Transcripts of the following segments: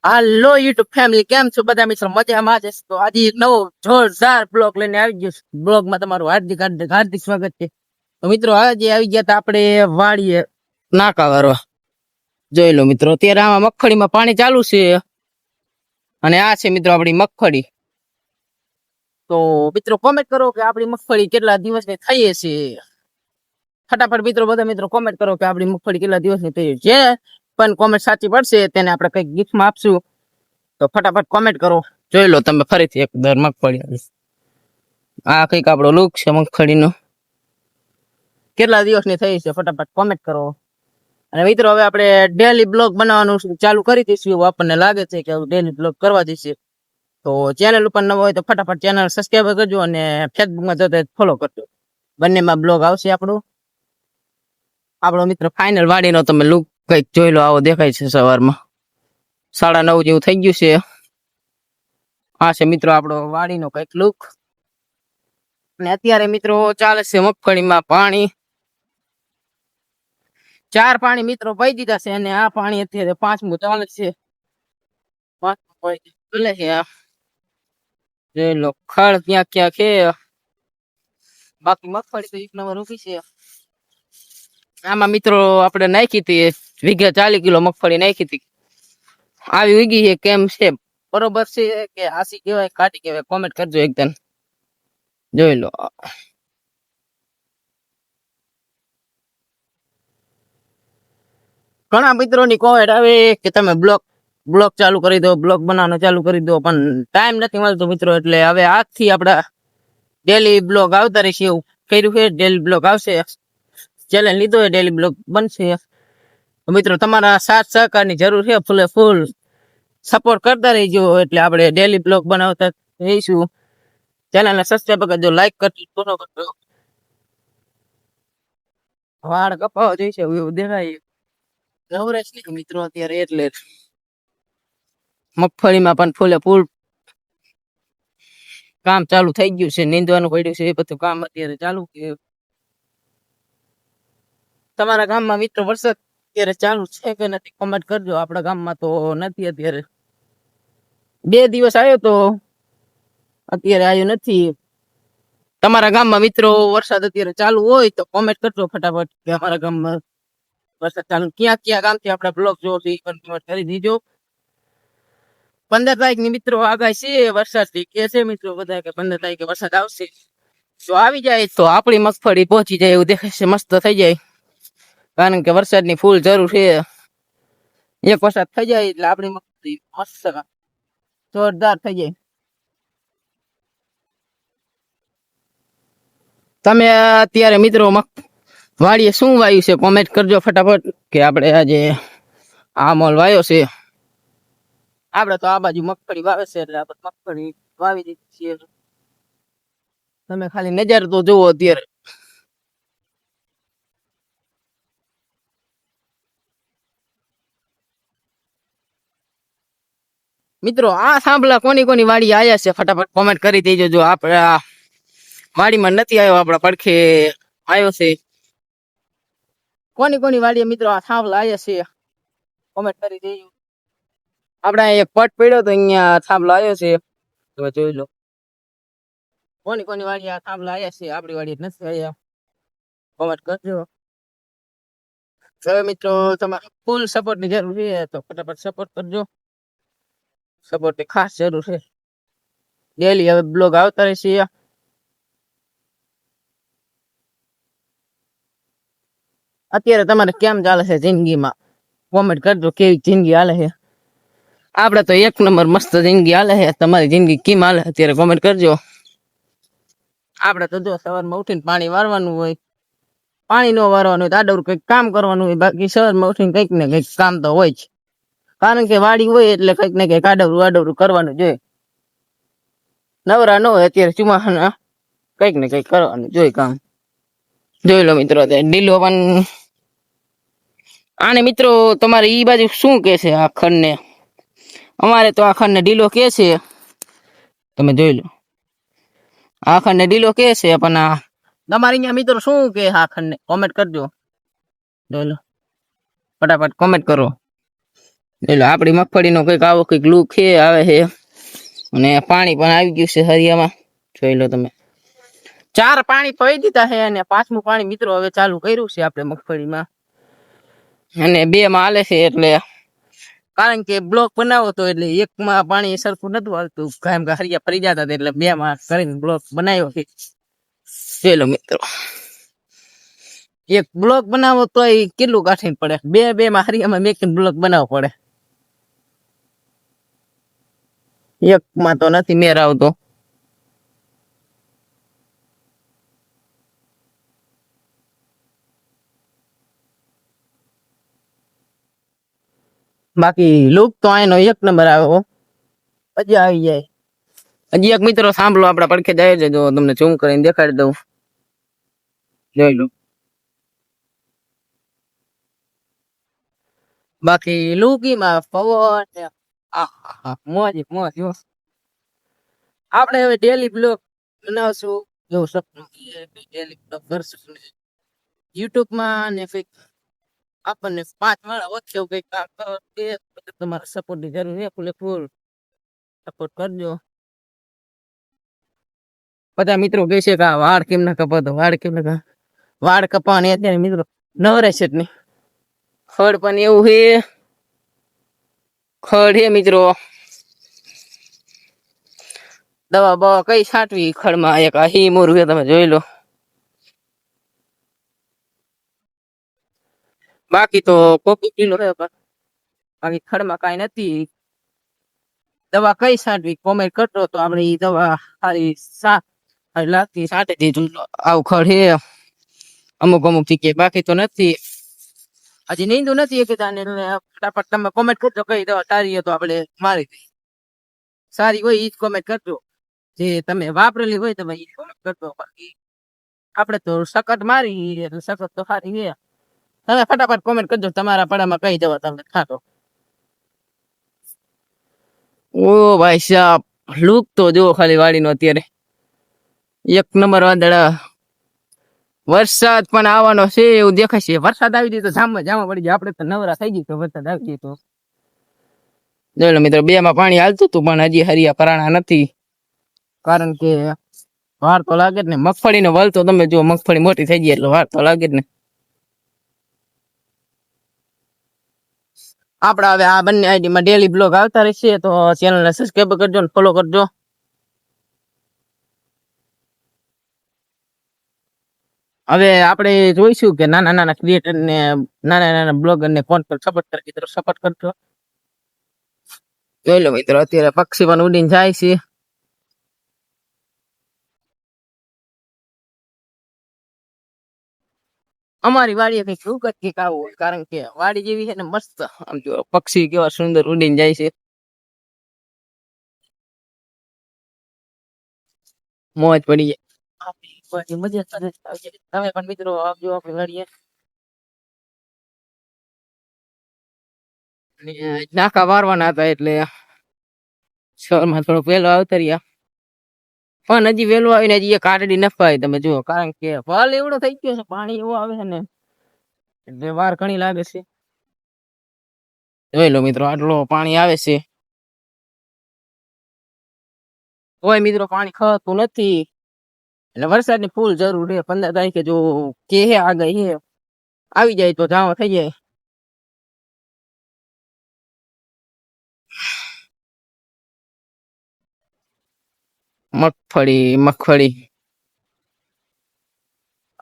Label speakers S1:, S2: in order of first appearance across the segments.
S1: હાલો YouTube family, કેમ છો બધા મિત્રો? મજામાં જ હશો. તો આજે એક નવો જોરદાર બ્લોગ લઈને આવી ગયો છું. બ્લોગમાં તમારું હાર્દિક હાર્દિક હાર્દિક સ્વાગત છે. તો મિત્રો આજે આવી ગયા હતા આપણે વાડીએ નાકા વારવા. જોઈ લો મિત્રો, અત્યારે આમાં મગફળીમાં પાણી ચાલુ છે અને આ છે મિત્રો આપણી મગફળી. તો મિત્રો કોમેન્ટ કરો કે આપણી મગફળી કેટલા દિવસની થઈ છે. ફટાફટ મિત્રો બધા મિત્રો કોમેન્ટ કરો કે આપણી મગફળી કેટલા દિવસની થઈ છે. પણ કોમેન્ટ સાચી પડશે તેને આપણે કઈક ગિફ્ટમાં આપશું. તો ફટાફટ કોમેન્ટ કરો. જોઈ લો તમે ફરીથી એક દર મગફળી. આ કઈક આપણો લુક છે મગફળીનો. કેટલા દિવસની થઈ છે ફટાફટ કોમેન્ટ કરો. અને મિત્રો હવે આપણે ડેલી બ્લોગ બનાવવાનું ચાલુ કરી દઈશું એવું આપણને લાગે છે કે ડેલી બ્લોગ કરવા દઈશું. તો ચેનલ ઉપર નવો હોય તો ફટાફટ ચેનલ સબસ્ક્રાઈબ કરજો અને ફેસબુકમાં જતા ફોલો કરજો. બંનેમાં બ્લોગ આવશે આપણો મિત્ર ફાઇનલ વાડીનો તમે લુક કઈક જોઈ લો. આવો દેખાય છે સવારમાં 9:30 જેવું થઈ ગયું છે. આ છે મિત્રો આપણો વાડીનો કઈક લુક. અને અત્યારે મિત્રો ચાલે છે મગફળીમાં પાણી. 4 પાણી મિત્રો પી દીધા છે અને આ પાણી અત્યારે 5મું ચાલે છે. 5મું ચાલે છે. જોઈ લો ખડ ક્યાં ક્યાં છે. બાકી મગફળી તો એક નંબર ઉભી છે. આમાં મિત્રો આપણે નાખી હતી વીઘે 40 કિલો મગફળી નાખી હતી. આવી ઉગી છે કેમ છે, બરોબર છે કે આસી કહેવાય કાટી કહેવાય? કોમેન્ટ કરજો એકદમ. જોઈ લો ઘણા મિત્રોની કોમેન્ટ આવે કે તમે બ્લોગ ચાલુ કરી દો, બ્લોગ બનાવવાનું ચાલુ કરી દો, પણ ટાઈમ નથી મળતો મિત્રો. એટલે હવે આજથી આપડા ડેલી બ્લોગ આવતા રહેશે એવું કર્યું છે. ડેલી બ્લોગ આવશે, ચેલેન્જ લીધો છે, ડેલી બ્લોગ બનશે. મિત્રો તમારા સાથ સહકારની જરૂર છે. ફૂલ સપોર્ટ કરતા રહીજો એટલે આપણે ડેલી બ્લોગ બનાવતા રહીશું. ચેનલને સબસ્ક્રાઇબ કરજો, લાઈક કરજો, ફોલો કરજો. વાળ કપાવા જોઈશે એવું દેખાય. નવરેશ નહીં મિત્રો અત્યારે, એટલે મગફળીમાં પણ ફૂલ કામ ચાલુ થઈ ગયું છે. નીંદવાનું પડ્યું છે, એ બધું કામ અત્યારે ચાલુ છે. તમારા ગામમાં મિત્રો વરસાદ અત્યારે ચાલુ છે કે નથી કોમેન્ટ કરજો. આપણા ગામમાં તો નથી અત્યારે. 2 દિવસ આવ્યો તો અત્યારે આવ્યો નથી. તમારા ગામમાં મિત્રો વરસાદ અત્યારે ચાલુ હોય તો કોમેન્ટ કરજો ફટાફટ કે અમારા ગામમાં વરસાદ ચાલુ. ક્યાં ગામથી આપણા બ્લોગ જોવો છો એ પણ કોમેન્ટ કરી દીજો. 15 તારીખની મિત્રો આગાહી છે વરસાદથી, કે છે મિત્રો બધા કે 15 તારીખે વરસાદ આવશે. જો આવી જાય તો આપણી મગફળી પહોંચી જાય એવું દેખાય છે, મસ્ત થઈ જાય. કારણ કે વરસાદની ફૂલ જરૂર છે. એક વરસાદ થઈ જાય એટલે આપણી મગફળી મસ્ત જોરદાર થઈ જાય. તમે અત્યારે મિત્રો વાડીએ શું વાયું છે કોમેન્ટ કરજો ફટાફટ કે આપણે આજે આ મોલ વાયો છે. આપણે તો આ બાજુ મગફળી વાવે છે એટલે આપણે મગફળી વાવી દીધી છીએ. તમે ખાલી નજર તો જુઓ અત્યારે. મિત્રો આ સાંભળા કોની વાડી આયા છે ફટાફટ કોમેન્ટ કરી દેજો. જો આપણા વાડીમાં નથી આવ્યો, આપણા પડખે આવ્યો છે. કોની વાડીએ મિત્રો આ સાંભળા આયા છે કોમેન્ટ કરી દેજો. આપણે એક પટ પડ્યો તો અહીંયા થાંભલો આવ્યો છે. તમે જોઈ લો કોની વાડી આ થાંભલા આવ્યા છે. આપણી વાડી નથી આવ્યા, કોમેન્ટ કરજો. હવે મિત્રો તમારે ફૂલ સપોર્ટ ની જરૂર છે તો ફટાફટ સપોર્ટ કરજો. સપોર્ટ ની ખાસ જરૂર છે. ડેલી હવે બ્લોગ આવતા રહેશે. અત્યારે તમારે કેમ ચાલે છે જિંદગીમાં કોમેન્ટ કરજો. કેવી જિંદગી હાલે છે? આપણે તો એક નંબર મસ્ત જિંદગી હાલે છે. તમારી જિંદગી કેમ હાલે અત્યારે કોમેન્ટ કરજો. આપણે તો જો સવારમાં ઉઠીને પાણી વારવાનું હોય, પાણી ન વારવાનું હોય તો આડવરું કંઈક કામ કરવાનું હોય. બાકી સવારમાં ઉઠીને કંઈક ને કંઈક કામ તો હોય જ. કારણ કે વાડી હોય એટલે કંઈક ને કંઈક આડવરું કરવાનું જોઈએ. નવરા ન હોય અત્યારે ચોમાસાના કંઈક ને કંઈક કરવાનું જોઈએ કામ. જોઈ લો મિત્રો ડીલો પણ આને મિત્રો તમારે ઈ બાજુ શું કે છે આ ખંડને? અમારે તો આ ખંડને ડીલો કે છે. તમે જોઈ લો આ ખંડને ડીલો કે છે, પણ આ તમારે અહીંયા મિત્રો શું કે આ ખંડને કોમેન્ટ કરજો. જોઈ લો ફટાફટ કોમેન્ટ કરો. એટલે આપણી મગફળીનો કંઈક આવો કંઈક લુક છે આવે છે અને પાણી પણ આવી ગયું છે હરિયામાં જોઈ લો તમે 4 પાણી પડી દીધા છે અને 5મું પાણી મિત્રો હવે ચાલુ કર્યું છે આપણે મગફળીમાં અને 2 માં હાલે છે એટલે કારણ કે બ્લોક બનાવો તો એટલે 1 માં પાણી સરખું નતું હાલતું કાયમ કે હરિયા ફરી જતા હતા એટલે 2 માં કરીને બ્લોક બનાવ્યો છે ચલો મિત્રો એક બ્લોક બનાવો તો કેટલું કાઠીન પડે 2 માં હરિયામાં મેકીને બ્લોક બનાવવો પડે 1 માં તો નથી મેર આવતો બાકી લુક તો આનો 1 નંબર આવ્યો મજા આવી જાય હજી એક મિત્રો સાંભળો આપડા પડખે જાય છે જો તમને ઝૂમ કરીને દેખાડી દઉં જોઈ લો બાકી લુકીમાં પવન મોજ મોજ આપણે હવે ડેલી બ્લોગ બનાવશું એવું સપનું ડેલી બ્લોગ કરશું યુટ્યુબ માં ને કઈક આપણને 5 વાળા વચ્ચે કઈક કામ કરો તમારા સપોર્ટ ની જરૂર છે ફૂલ સપોર્ટ કરજો બધા મિત્રો કહે છે કે વાળ કેમ ના કપાતો વાળ કપાવાની અત્યારે મિત્રો નવરે છે જ નહીં ખડ પણ એવું છે ખડ હે મિત્રો દવા બવા કઈ છાંટવી ખડમાં એક આ હી મોરું છે તમે જોઈ લો બાકી તો કોપી કિલો છે બાકી ખડમાં કઈ નથી દવા કઈ છાંટવી કોમેન્ટ કરતો તો આપણે ઈ દવા સારી લાગતી છાંટે દીધું આવું ખડ હે અમુક થી બાકી તો નથી હજી નીંદું નથી એક ફટાફટ તમે કોમેન્ટ કરજો કઈ દવા સારી તો આપણે મારી દઈએ સારી હોય ઈ જ કોમેન્ટ કરજો જે તમે વાપરેલી હોય તમે ઈ કોમેન્ટ કરજો બાકી આપણે તો સખત મારી એટલે સખત તો સારી છે તમે ફટાફટ કોમેન્ટ કરજો તમારા પડામાં કઈ દવા તમને ખાતો ઓ ભાઈ સાહેબ લુક તો જો ખાલી વાડીનો અત્યારે 1 નંબર વાદળા વરસાદ પણ આવવાનો છે એવું દેખાય છે વરસાદ આવી જાય તો જામમાં પડી જાય આપણે તો નવરા થઈ ગઈ તો વરસાદ આવી જાય તો જોઈ મિત્રો 2 માં પાણી હાલતું હતું પણ હજી હરિયા પરાણા નથી કારણ કે વાર તો લાગે જ ને મગફળીનો વલ તો તમે જો મગફળી મોટી થઈ ગઈ એટલે વાર તો લાગે જ ને આપડા હવે આ બંને આઈડી માં ડેલી બ્લોગ આવતા રહેશે તો ચેનલને સબસ્ક્રાઇબ કરજો અને ફોલો કરજો હવે આપણે જોઈશું કે નાના ક્રિએટર ને નાના બ્લોગર ને કોન્ટેક્ટ સપોર્ટ કરી મિત્રો સપોર્ટ કરજો જોઈ લો મિત્રો અત્યારે પક્ષી પણ ઉડીને જાય છે અમારી વાડી કઈક રૂક જ કઈક આવું હોય કારણ કે વાડી જેવી છે ને મસ્ત આમ જો પક્ષી કેવા સુંદર ઉડીને જાય છે મોજ પડી જાય મજા તમે પણ મિત્રો આવજો આપણી વાડીએ નાકા વારવાના હતા એટલે શહેરમાં થોડો વહેલો આવતા રહ્યા પણ હજી વહેલું આવીને હજી કાઢડી નફાય તમે જુઓ કારણ કે ફળ એવડો થઈ ગયો છે પાણી એવું આવે છે ને એટલે વાર ઘણી લાગે છે જોઈ લો મિત્રો આટલો પાણી આવે છે કોઈ મિત્રો પાણી ખતું નથી એટલે વરસાદની ફૂલ જરૂર છે 15 તારીખે જો કે આગાહી હે આવી જાય તો જાવ થઈ જાય મગફળી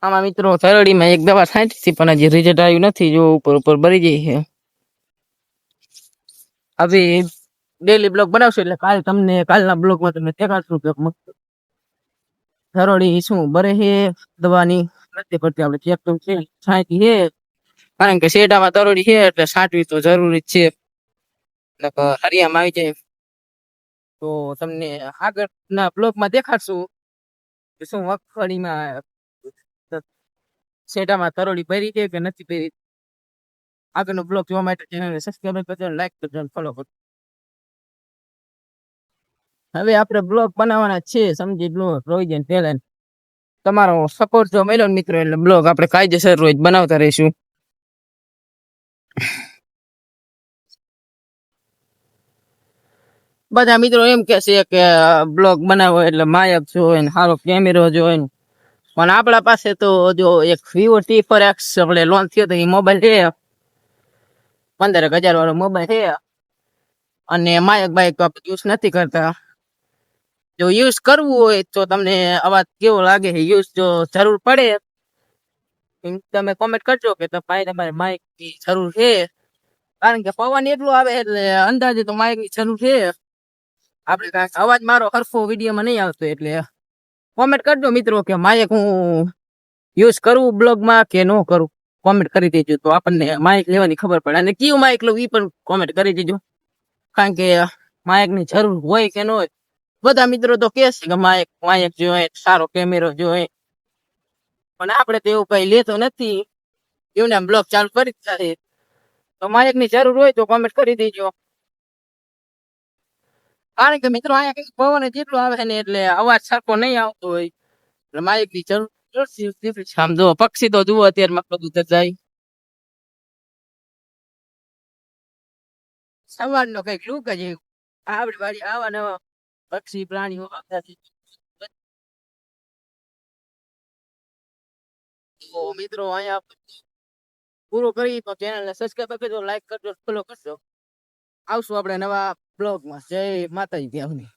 S1: આમાં મિત્રો તરડીમાં એક દવા છાંટી હતી પણ હજી રિઝલ્ટ આવ્યું નથી જો ઉપર ભરી જાય છે હવે ડેલી બ્લોગ બનાવશું એટલે કાલ તમને કાલના બ્લોગમાં તમને દેખાડશું કે તરડી શું બરે છે દવાની નથી પડતી આપણે ચેક તો છે છાંટી છે કારણ કે શેડામાં તરડી છે એટલે છાંટવી તો જરૂરી જ છે હરિયામાં આવી જાય તો તમને આગળના બ્લોગમાં દેખાડશું કે શું મગફળીમાં શેડામાં તરોડી ભરી છે કે નથી ભરી આગળનો બ્લોગ જોવા માટે ચેનલને સબસ્ક્રાઇબ કરજો લાઈક કરજો અને ફોલો કરજો હવે આપણે બ્લોગ બનાવવાના છે સમજી બ્લોગ રોજ એન્ડ ટેલેન્ટ તમારો સપોર્ટ જો મળ્યો ને મિત્રો એટલે બ્લોગ આપણે કાયદેસર રોજ બનાવતા રહીશું બધા મિત્રો એમ કે છે કે બ્લોગ બનાવો એટલે માયક જોઈએ ને સારો કેમેરો જોઈએ ને, પણ આપણા પાસે તો જો એક વિવો T4X આપણે લોન્ચ થયો તો એ મોબાઈલ છે, 15,000 વાળો મોબાઈલ છે, અને માયક બાઈક તો આપણે યુઝ નથી કરતા. જો યુઝ કરવું હોય તો તમને અવાજ કેવો લાગે છે, યુઝ જો જરૂર પડે એમ તમે કોમેન્ટ કરજો કે ભાઈ તમારે માઇક ની જરૂર છે, કારણ કે પવન એટલું આવે એટલે અંદાજે તો માઇક ની જરૂર છે. આપણે કાંઈક અવાજ મારો હરફો વિડીયોમાં નહીં આવતો એટલે કોમેન્ટ કરજો મિત્રો કે માઇક હું યુઝ કરું બ્લોગમાં કે ન કરું, કોમેન્ટ કરી દેજો તો આપણને માઇક લેવાની ખબર પડે, અને કયું માઇક લઉં એ પણ કોમેન્ટ કરી દેજો, કારણ કે માઇક ની જરૂર હોય કે ન હોય. બધા મિત્રો તો કહે છે કે માઇક જોઈએ, સારો કેમેરો જોઈએ, પણ આપણે તો એવું કઈ લેતો નથી, એમને બ્લોગ ચાલુ કરી દીધા છે. તો માઇક ની જરૂર હોય તો કોમેન્ટ કરી દેજો, કારણ કે મિત્રો અહીંયા કઈ પવન જેટલું આવે છે ને એટલે અવાજ સરખો નહીં આવતો હોય, એટલે માઇક ની જરૂર આમ જો પક્ષી તો જુઓ અત્યારે માં બધું જાય, સવારનો કઈક લુક જ આપડી વાડી આવા નવા પક્ષી પ્રાણીઓ આવતા છે. તો મિત્રો અહીંયા પૂરો કરી તો ચેનલને સબસ્ક્રાઇબ કરજો, લાઈક કરજો, ફોલો કરજો. આવશું આપણે નવા બ્લોગમાં. જય માતાજી.